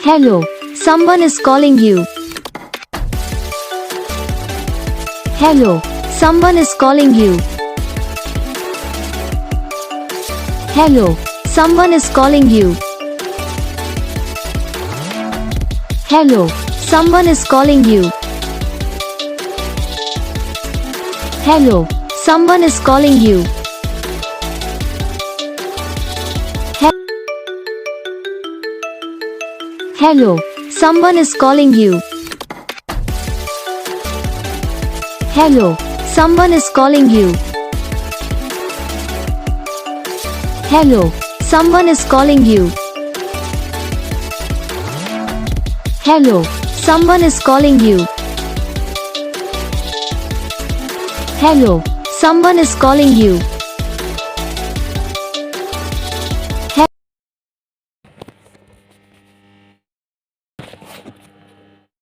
Hello, someone is calling you. Hello, someone is calling you. Hello, someone is calling you. Hello, someone is calling you. Hello, someone is calling you. Hello, someone is calling you. Hello, someone is calling you. Hello, someone is calling you. Hello, someone is calling you. Hello, someone is calling you.